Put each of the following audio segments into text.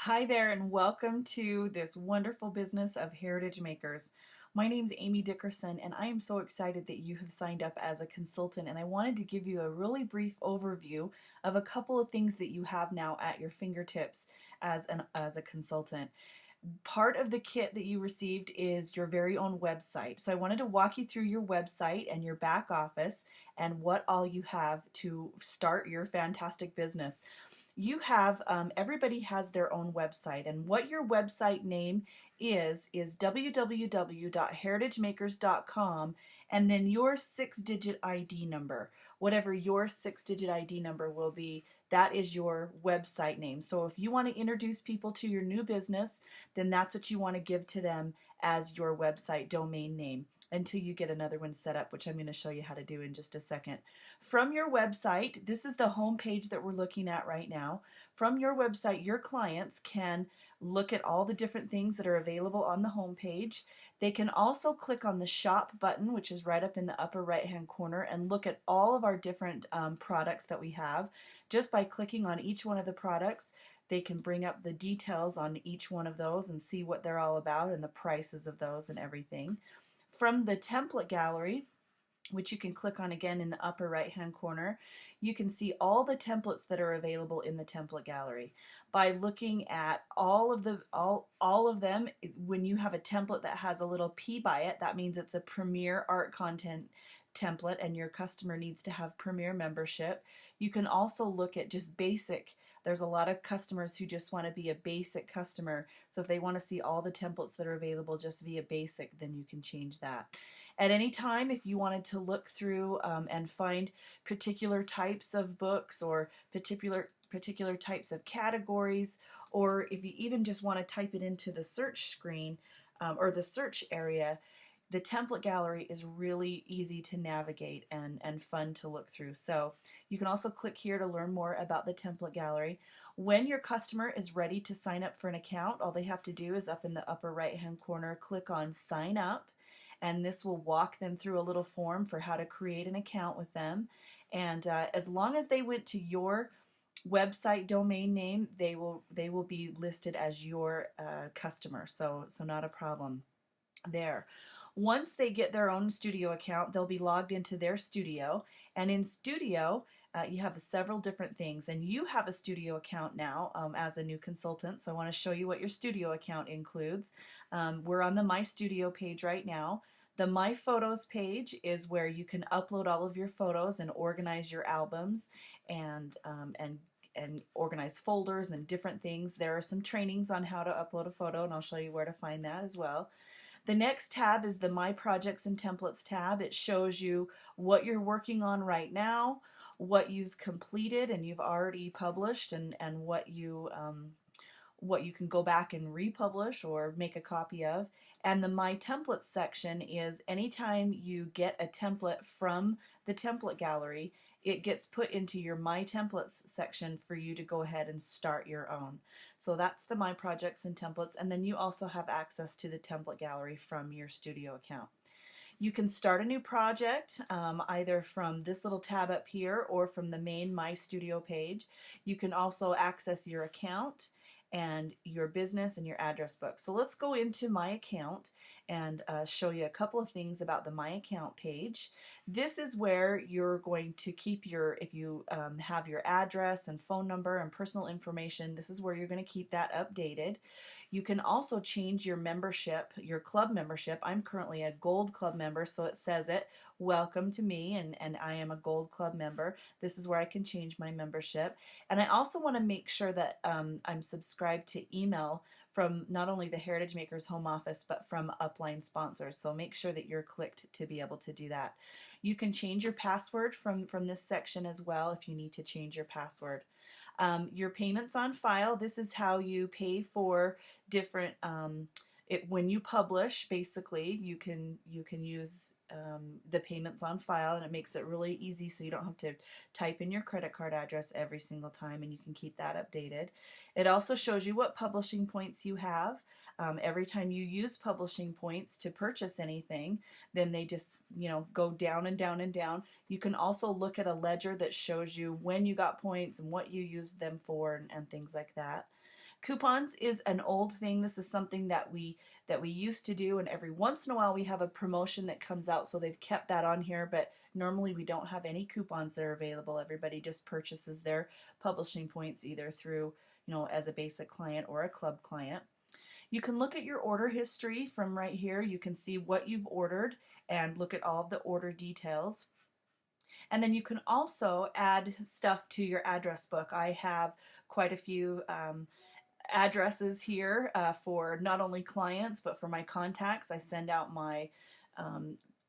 Hi there, and welcome to this wonderful business of Heritage Makers. My name's Amy Dickerson, and I am so excited that you have signed up as a consultant. And I wanted to give you a really brief overview of a couple of things that you have now at your fingertips as a consultant. Part of the kit that you received is your very own website. So I wanted to walk you through your website and your back office and what all you have to start your fantastic business. Everybody has their own website, and what your website name is www.heritagemakers.com, and then your 6-digit ID number. Whatever your 6-digit ID number will be, that is your website name. So if you want to introduce people to your new business, then that's what you want to give to them as your website domain name until you get another one set up, which I'm going to show you how to do in just a second. From your website, this is the home page that we're looking at right now. From your website, your clients can look at all the different things that are available on the home page. They can also click on the shop button, which is right up in the upper right hand corner, and look at all of our different products that we have. Just by clicking on each one of the products, they can bring up the details on each one of those and see what they're all about and the prices of those and everything. From the template gallery, which you can click on again in the upper right hand corner, you can see all the templates that are available in the template gallery. By looking at all of them, when you have a template that has a little P by it, that means it's a Premier Art Content template and your customer needs to have Premier membership. You can also look at just basic. There's a lot of customers who just want to be a basic customer. So if they want to see all the templates that are available just via basic, then you can change that. At any time, if you wanted to look through and find particular types of books or particular types of categories, or if you even just want to type it into the search screen or the search area, the template gallery is really easy to navigate and fun to look through. So you can also click here to learn more about the template gallery. When your customer is ready to sign up for an account, all they have to do is up in the upper right hand corner, click on sign up, and this will walk them through a little form for how to create an account with them. And as long as they went to your website domain name, they will be listed as your customer. So not a problem there. Once they get their own studio account, they'll be logged into their studio, and in studio you have several different things, and you have a studio account now as a new consultant, so I want to show you what your studio account includes. We're on the My Studio page right now. The My Photos page is where you can upload all of your photos and organize your albums and organize folders and different things. There are some trainings on how to upload a photo, and I'll show you where to find that as well. The next tab is the My Projects and Templates tab. It shows you what you're working on right now, what you've completed and you've already published, and what you can go back and republish or make a copy of. And the My Templates section is anytime you get a template from the template gallery, it gets put into your My Templates section for you to go ahead and start your own. So that's the My Projects and Templates, and then you also have access to the template gallery from your studio account. You can start a new project either from this little tab up here or from the main My Studio page. You can also access your account and your business and your address book. So let's go into My Account and show you a couple of things about the My Account page. This is where you're going to keep if you have your address and phone number and personal information, this is where you're going to keep that updated. You can also change your membership, your club membership. I'm currently a Gold Club member, so it says it, welcome to me, and I am a Gold Club member. This is where I can change my membership. And I also want to make sure that I'm subscribed to email from not only the Heritage Makers home office, but from upline sponsors. So make sure that you're clicked to be able to do that. You can change your password from this section as well if you need to change your password. Your payments on file, this is how you pay for different when you publish. Basically you can use the payments on file, and it makes it really easy so you don't have to type in your credit card address every single time, and you can keep that updated. It also shows you what publishing points you have. Every time you use publishing points to purchase anything, then they just go down and down and down. You can also look at a ledger that shows you when you got points and what you used them for, and things like that. Coupons is an old thing. This is something that we used to do, and every once in a while we have a promotion that comes out, so they've kept that on here, but normally we don't have any coupons that are available. Everybody just purchases their publishing points either through, as a basic client or a club client. You can look at your order history from right here. You can see what you've ordered and look at all of the order details. And then you can also add stuff to your address book. I have quite a few addresses here for not only clients but for my contacts. I send out my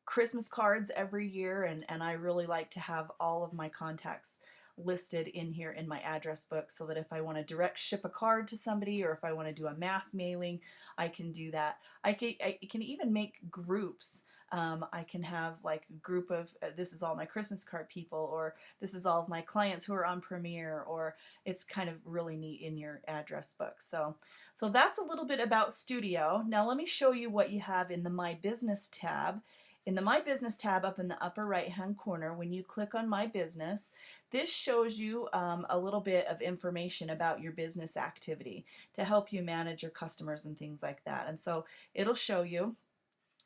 Christmas cards every year, and I really like to have all of my contacts listed in here in my address book, so that if I want to direct ship a card to somebody or if I want to do a mass mailing, I can do that. I can even make groups. I can have like a group of this is all my Christmas card people, or this is all of my clients who are on Premiere, or it's kind of really neat in your address book. So that's a little bit about Studio. Now let me show you what you have in the My Business tab. In the My Business tab up in the upper right hand corner, when you click on My Business, this shows you a little bit of information about your business activity to help you manage your customers and things like that. And so it'll show you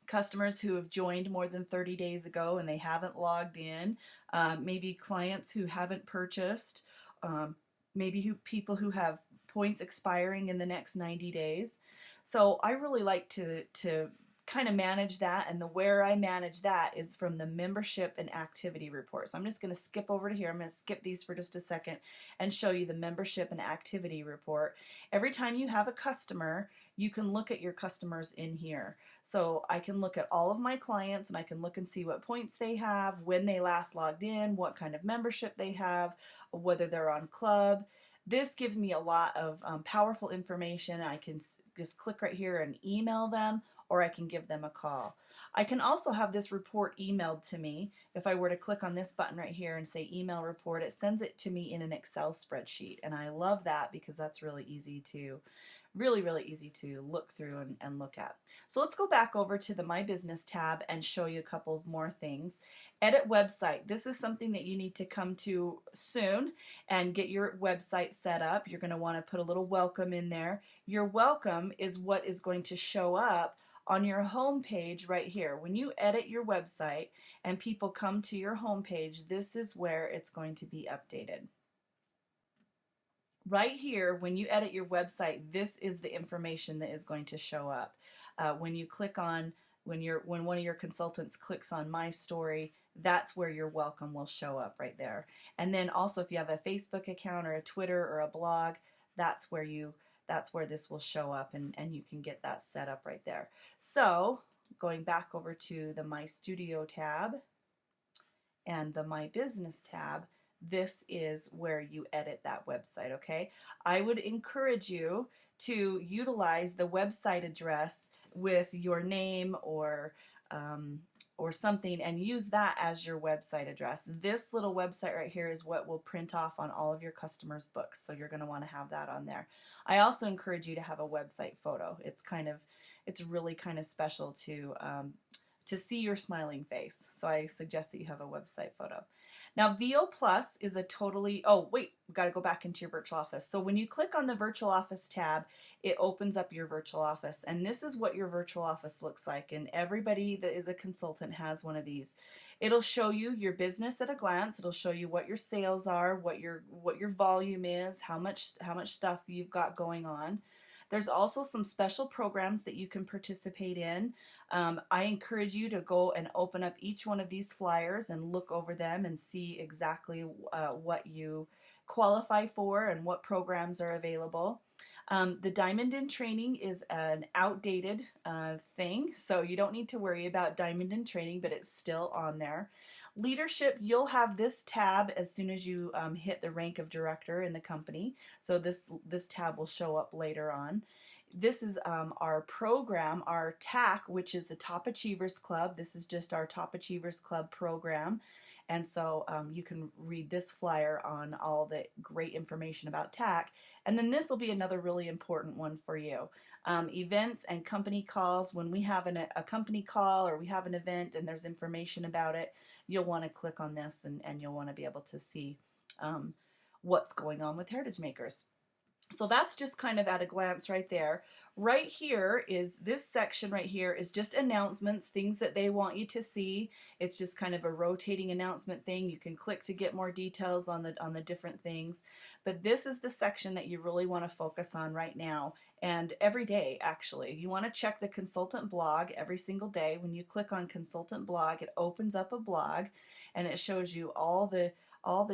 customers who have joined more than 30 days ago and they haven't logged in, maybe clients who haven't purchased, maybe people who have points expiring in the next 90 days. So I really like to kind of manage that, and the where I manage that is from the membership and activity report. So I'm just going to skip over to here. I'm going to skip these for just a second and show you the membership and activity report. Every time you have a customer, you can look at your customers in here. So I can look at all of my clients and I can look and see what points they have, when they last logged in, what kind of membership they have, whether they're on club. This gives me a lot of powerful information. I can just click right here and email them, or I can give them a call. I can also have this report emailed to me. If I were to click on this button right here and say email report, it sends it to me in an Excel spreadsheet. And I love that because that's really easy to really easy to look through and look at. So let's go back over to the My Business tab and show you a couple of more things. Edit website. This is something that you need to come to soon and get your website set up. You're going to want to put a little welcome in there. Your welcome is what is going to show up on your home page right here. When you edit your website and people come to your home page, this is where it's going to be updated. Right here, when you edit your website, this is the information that is going to show up. When you click on, when one of your consultants clicks on My Story, that's where your welcome will show up right there. And then also if you have a Facebook account or a Twitter or a blog, that's where this will show up, and you can get that set up right there. So going back over to the My Studio tab and the My Business tab, this is where you edit that website, okay? I would encourage you to utilize the website address with your name or something, and use that as your website address. This little website right here is what will print off on all of your customers' books, so you're going to want to have that on there. I also encourage you to have a website photo. It's really kind of special to see your smiling face. So I suggest that you have a website photo. Now VO Plus is a totally, oh wait, we've got to go back into your virtual office. So when you click on the virtual office tab, it opens up your virtual office, and this is what your virtual office looks like, and everybody that is a consultant has one of these. It'll show you your business at a glance. It'll show you what your sales are, what your volume is, how much stuff you've got going on. There's also some special programs that you can participate in. I encourage you to go and open up each one of these flyers and look over them and see exactly what you qualify for and what programs are available. The Diamond in Training is an outdated thing, so you don't need to worry about Diamond in Training, but it's still on there. Leadership, you'll have this tab as soon as you hit the rank of director in the company. So this tab will show up later on. This is our program, our TAC, which is the Top Achievers Club. This is just our Top Achievers Club program. And so you can read this flyer on all the great information about TAC. And then this will be another really important one for you. Events and company calls. When we have a company call or we have an event and there's information about it, you'll want to click on this and you'll want to be able to see what's going on with Heritage Makers. So that's just kind of at a glance right there. Right here is this section right here is just announcements, things that they want you to see. It's just kind of a rotating announcement thing. You can click to get more details on the different things. But this is the section that you really want to focus on right now and every day actually. You want to check the consultant blog every single day. When you click on consultant blog, it opens up a blog and it shows you all the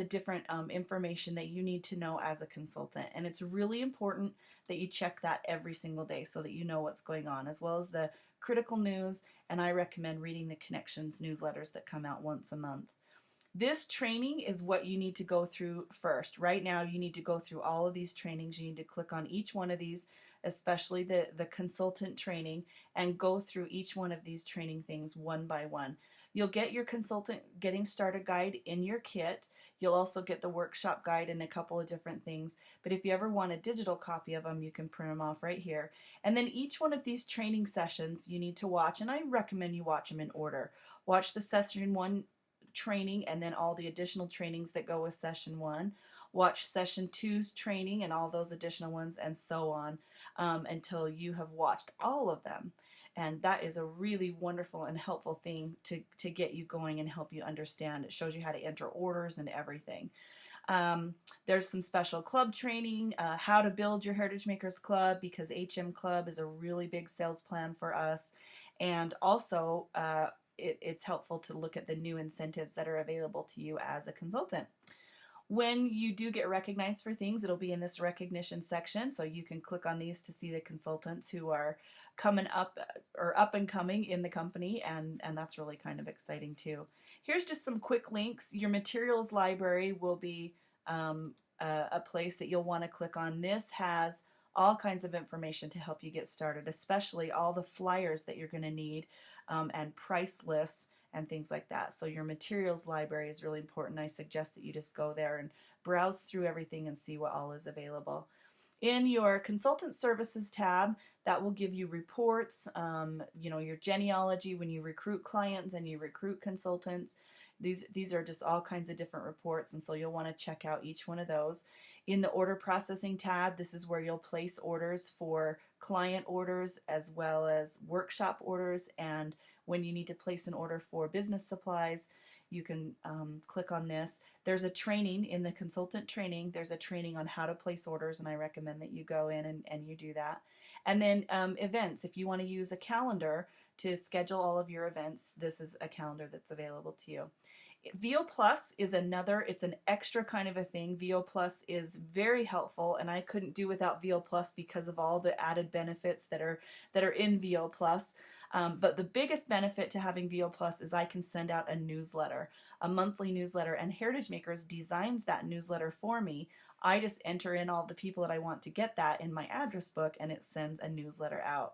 different information that you need to know as a consultant. And it's really important that you check that every single day so that you know what's going on, as well as the critical news. And I recommend reading the Connections newsletters that come out once a month. This training is what you need to go through first. Right now, you need to go through all of these trainings. You need to click on each one of these, especially the consultant training, and go through each one of these training things one by one. You'll get your consultant getting started guide in your kit. You'll also get the workshop guide and a couple of different things. But if you ever want a digital copy of them, you can print them off right here. And then each one of these training sessions you need to watch, and I recommend you watch them in order. Watch the session 1 training and then all the additional trainings that go with session 1. Watch session 2's training and all those additional ones, and so on, until you have watched all of them. And that is a really wonderful and helpful thing to get you going and help you understand. It shows you how to enter orders and everything. There's some special club training, how to build your Heritage Makers Club, because HM Club is a really big sales plan for us. And also, it's helpful to look at the new incentives that are available to you as a consultant. When you do get recognized for things, it'll be in this recognition section, so you can click on these to see the consultants who are coming up or up and coming in the company, and that's really kind of exciting too. Here's just some quick links. Your materials library will be a place that you'll want to click on. This has all kinds of information to help you get started, especially all the flyers that you're going to need, and price lists and things like that. So your materials library is really important. I suggest that you just go there and browse through everything and see what all is available. In your consultant services tab, that will give you reports, your genealogy when you recruit clients and you recruit consultants. These are just all kinds of different reports, and so you'll want to check out each one of those. In the order processing tab, this is where you'll place orders for client orders as well as workshop orders, and when you need to place an order for business supplies, you can click on this. There's a training in the consultant training. There's a training on how to place orders, and I recommend that you go in and you do that. And then events. If you want to use a calendar to schedule all of your events, this is a calendar that's available to you. VO Plus is another, it's an extra kind of a thing. VO Plus is very helpful, and I couldn't do without VO Plus because of all the added benefits that are in VO Plus. But the biggest benefit to having VO Plus is I can send out a newsletter, a monthly newsletter, and Heritage Makers designs that newsletter for me. I just enter in all the people that I want to get that in my address book, and it sends a newsletter out.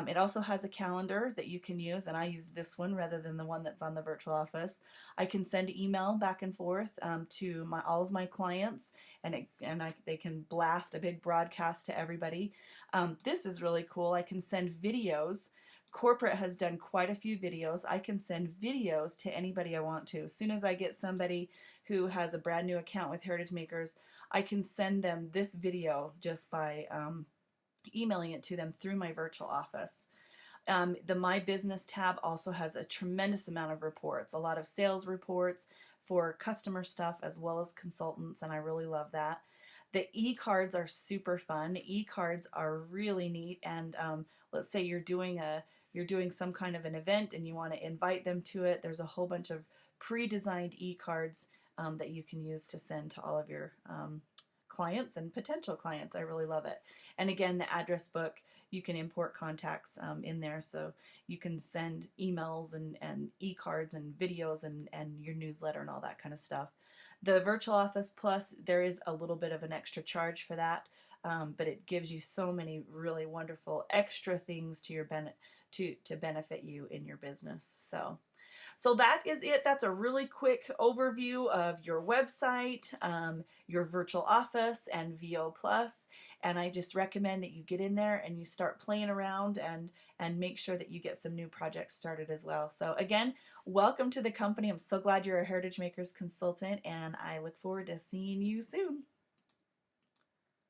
It also has a calendar that you can use, and I use this one rather than the one that's on the virtual office. I can send email back and forth to all of my clients, and they can blast a big broadcast to everybody. This is really cool. I can send videos. Corporate has done quite a few videos. I can send videos to anybody I want to. As soon as I get somebody who has a brand new account with Heritage Makers, I can send them this video just by emailing it to them through my virtual office. The My Business tab also has a tremendous amount of reports, a lot of sales reports for customer stuff as well as consultants, and I really love that. The e-cards are super fun. E-cards are really neat, and let's say you're doing some kind of an event and you want to invite them to it. There's a whole bunch of pre-designed e-cards that you can use to send to all of your clients and potential clients. I really love it. And again, the address book, you can import contacts in there, so you can send emails and e-cards and videos and your newsletter and all that kind of stuff. The Virtual Office Plus, there is a little bit of an extra charge for that, but it gives you so many really wonderful extra things to benefit you in your business. So that is it. That's a really quick overview of your website, your virtual office, and VO Plus. And I just recommend that you get in there and you start playing around and make sure that you get some new projects started as well. So again, welcome to the company. I'm so glad you're a Heritage Makers consultant, and I look forward to seeing you soon.